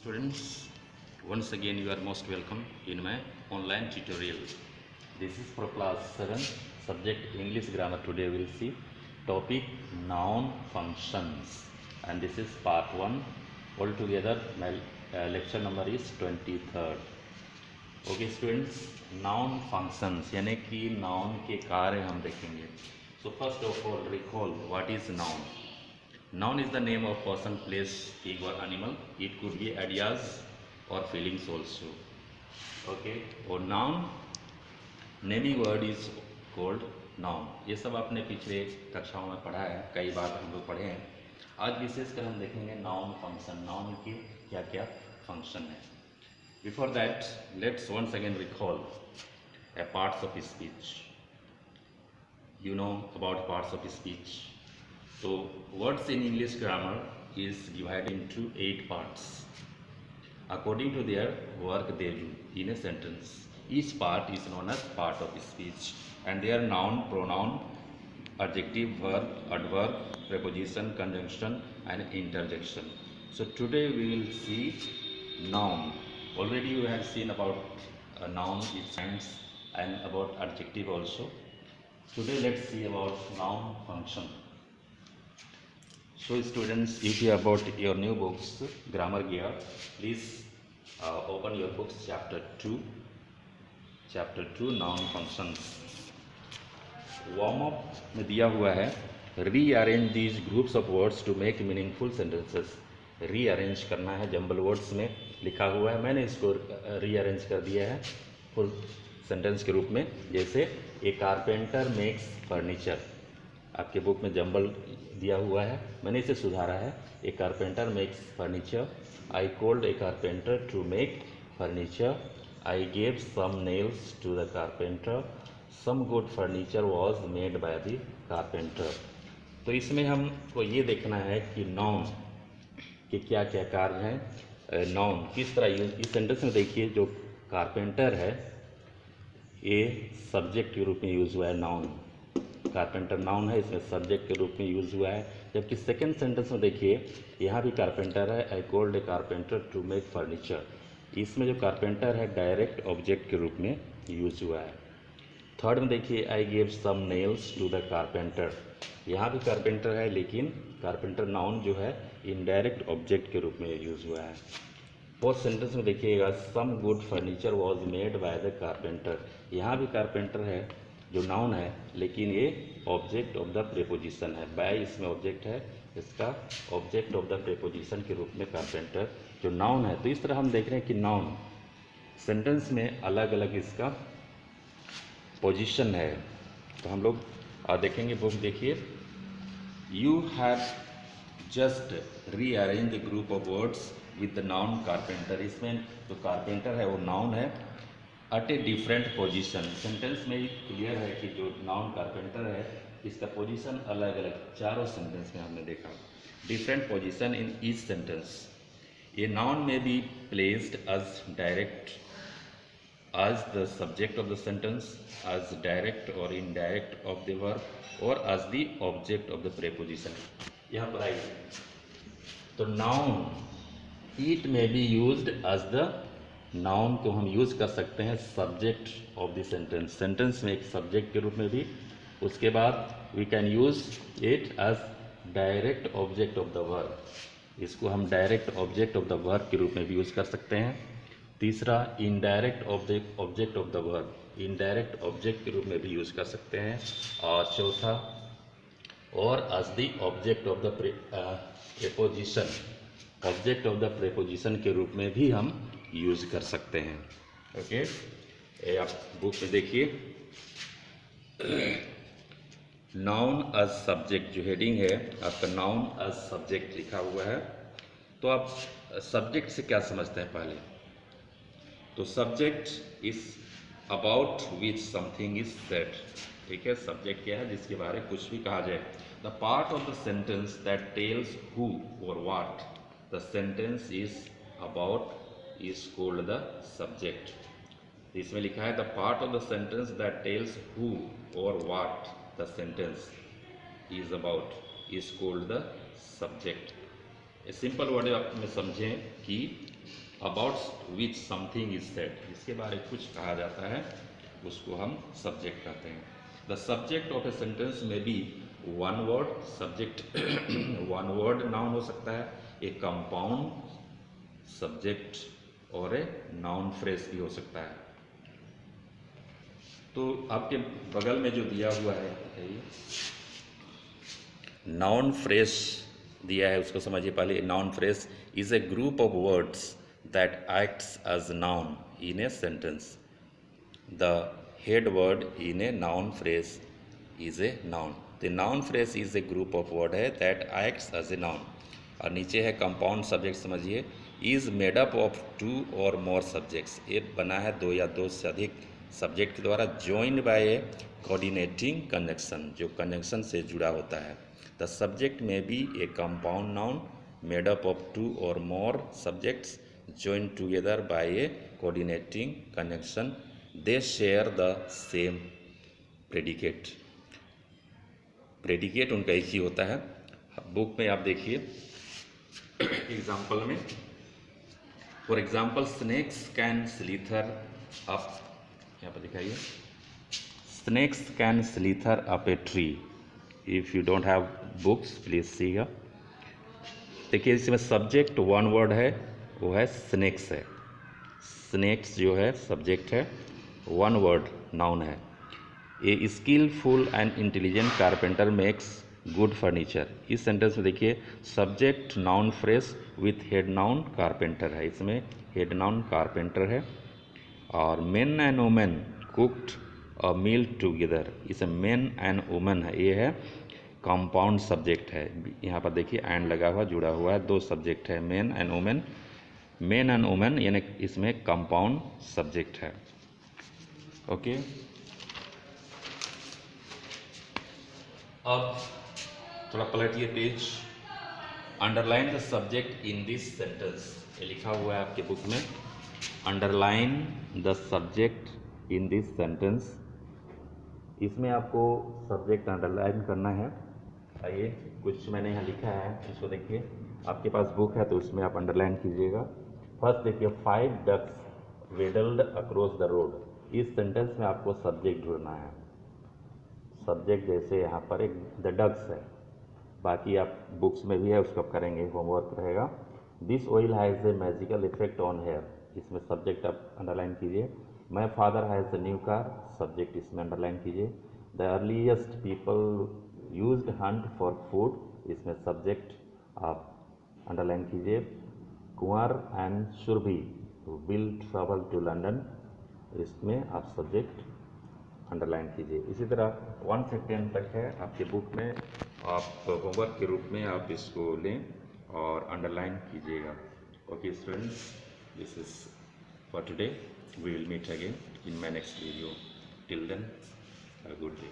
Students, once again you are most welcome in my online tutorial. This is for class 7, subject English grammar. Today we will see topic noun functions, and this is part 1. Altogether my lecture number is 23rd. Okay students, noun functions यानी कि noun के कार्य हम देखेंगे. So first of all recall what is noun. Noun is the name of person, place, thing or animal. It could be ideas or feelings also. Okay. और noun naming word is called noun. ये सब आपने पिछले कक्षाओं में पढ़ा है, कई बार हम लोग पढ़े हैं. आज विशेषकर हम देखेंगे noun function. Noun के क्या क्या function है. Before that, let's once again recall a parts of speech. You know about parts of speech. So words in English grammar is divided into 8 parts according to their work they do in a sentence. Each part is known as part of speech and they are noun, pronoun, adjective, verb, adverb, preposition, conjunction and interjection. So today we will see noun. Already you have seen about a noun, its signs, and about adjective also. Today let's see about noun function. So students, if you have bought your new books, Grammar Gear, please open your books, chapter 2, noun functions. Warm up में दिया हुआ है rearrange these groups of words to make meaningful sentences. rearrange करना है, jumble words में लिखा हुआ है, मैंने इसको rearrange कर दिया है फुल सेंटेंस के रूप में. जैसे ए कारपेंटर मेक्स फर्नीचर, आपके बुक में जंबल दिया हुआ है, मैंने इसे सुधारा है. A carpenter makes furniture. I called a carpenter to make furniture. I gave some nails to the carpenter. Some good furniture was made by the carpenter. तो इसमें हमको ये देखना है कि नाउन के क्या क्या कार्य हैं. नाउन किस तरह यूज, इस सेंटेंस में देखिए जो कारपेंटर है ये सब्जेक्ट के रूप में यूज़ हुआ है. नाउन कारपेंटर नाउन है, इसमें सब्जेक्ट के रूप में यूज़ हुआ है. जबकि सेकंड सेंटेंस में देखिए यहाँ भी कारपेंटर है. I called a carpenter to make furniture. इसमें जो कारपेंटर है डायरेक्ट ऑब्जेक्ट के रूप में यूज़ हुआ है. थर्ड में देखिए I gave some nails to the carpenter. यहाँ भी कारपेंटर है लेकिन कारपेंटर नाउन जो है इनडायरेक्ट ऑब्जेक्ट के रूप में यूज़ हुआ है. फोर्थ सेंटेंस में देखिएगा some good furniture was made by the carpenter. यहाँ भी कारपेंटर है जो नाउन है लेकिन ये ऑब्जेक्ट ऑफ द प्रेपोजिशन है. बाय इसमें ऑब्जेक्ट है, इसका ऑब्जेक्ट ऑफ द प्रेपोजिशन के रूप में कारपेंटर जो नाउन है. तो इस तरह हम देख रहे हैं कि नाउन सेंटेंस में अलग अलग इसका पोजीशन है. तो हम लोग देखेंगे. बुक देखिए, you have just rearrange the group of words with the noun carpenter. इसमें जो कारपेंटर है वो नाउन है अट ए डिफरेंट पोजीशन. सेंटेंस में क्लियर है कि जो नाउन कारपेंटर है इसका पोजीशन अलग अलग चारों सेंटेंस में हमने देखा. Different position in each sentence. A noun may be placed as direct as the subject of the sentence, as direct or indirect of the verb, or as the object of the preposition. यहाँ पर आइए तो noun it may be used as the noun को हम use कर सकते हैं subject of the sentence. Sentence में एक सब्जेक्ट के रूप में भी. उसके बाद we can use it as direct object of the verb. इसको हम direct object of the verb के रूप में भी यूज़ कर सकते हैं. तीसरा indirect object of the verb, indirect object के रूप में भी यूज़ कर सकते हैं. और चौथा और as the object of the preposition, object of the preposition के रूप में भी हम यूज़ कर सकते हैं. ओके, आप बुक में देखिए नाउन एज सब्जेक्ट जो हेडिंग है आपका नाउन एज सब्जेक्ट लिखा हुआ है. तो आप सब्जेक्ट से क्या समझते हैं पहले. तो subject is about which something is said. ठीक है, सब्जेक्ट क्या है जिसके बारे में कुछ भी कहा जाए. The part of the sentence that tells who और what the sentence is about is called the subject. इसमें लिखा है the part of the sentence that tells who और what the sentence is about is called the subject. A simple word आप में समझें कि about which something is said, जिसके बारे में कुछ कहा जाता है उसको हम सब्जेक्ट कहते हैं। The subject of a sentence may be one word subject, one word noun हो सकता है, ए कंपाउंड सब्जेक्ट और ए नाउन फ्रेज भी हो सकता है। तो आपके बगल में जो दिया हुआ है नाउन फ्रेज दिया है उसको समझिए पहले। Noun phrase is a group of words that acts as noun in a sentence. The head word in a noun phrase is a noun. The noun phrase is a group of word है that acts as a noun. और नीचे है compound subject, समझिए is made up of two और more subjects. ये बना है दो या दो से अधिक सब्जेक्ट के द्वारा, joined by a coordinating conjunction, जो कंजंक्शन से जुड़ा होता है। The subject may be a compound noun made up of two और more subjects joined together by a coordinating conjunction. They share the same predicate. Predicate उनका एक ही होता है। बुक में आप देखिए एग्जाम्पल में, for example snakes can slither up, यहाँ पर दिखाइए snakes can slither up a tree. If you don't have books please see here. देखिए इसमें सब्जेक्ट वन वर्ड है, वो है स्नेक्स है। स्नेक्स जो है सब्जेक्ट है, वन वर्ड नाउन है। A skilful and intelligent carpenter makes good furniture. इस सेंटेंस में देखिए subject noun phrase with head noun carpenter है, इसमें हेड नाउन कारपेंटर है। और men and women cooked a meal together, इसमें मेन एंड वुमेन है, ये है कंपाउंड सब्जेक्ट है। यहाँ पर देखिए एंड लगा हुआ जुड़ा हुआ है, दो सब्जेक्ट है men and women. Men and women यानी इसमें कंपाउंड सब्जेक्ट है। ओके, अब थोड़ा पलटिए page. Underline the subject in this sentence, ये लिखा हुआ है आपके बुक में। Underline the subject in this sentence, इसमें आपको सब्जेक्ट अंडरलाइन करना है। आइए कुछ मैंने यहाँ लिखा है, इसको देखिए। आपके पास बुक है तो उसमें आप अंडरलाइन कीजिएगा। फर्स्ट देखिए 5 डक्स वेडल्ड अक्रॉस द रोड। इस सेंटेंस में आपको सब्जेक्ट ढूंढना है। सब्जेक्ट जैसे यहाँ पर एक द डक्स है, बाकी आप बुक्स में भी है, उसको आप करेंगे, होमवर्क रहेगा। This oil has a magical effect on hair, इसमें सब्जेक्ट आप अंडरलाइन कीजिए। My father has a new car, subject इसमें अंडरलाइन कीजिए। The earliest people used hunt for food, इसमें सब्जेक्ट आप अंडरलाइन कीजिए। Kunwar and Surabhi will travel to London, इसमें आप सब्जेक्ट अंडरलाइन कीजिए। इसी तरह 1 से 10 तक है आपके बुक में, आप होमवर्क के रूप में आप इसको लें और अंडरलाइन कीजिएगा। Okay students, this is for today, we will meet again in my next video. Till then, have a good day.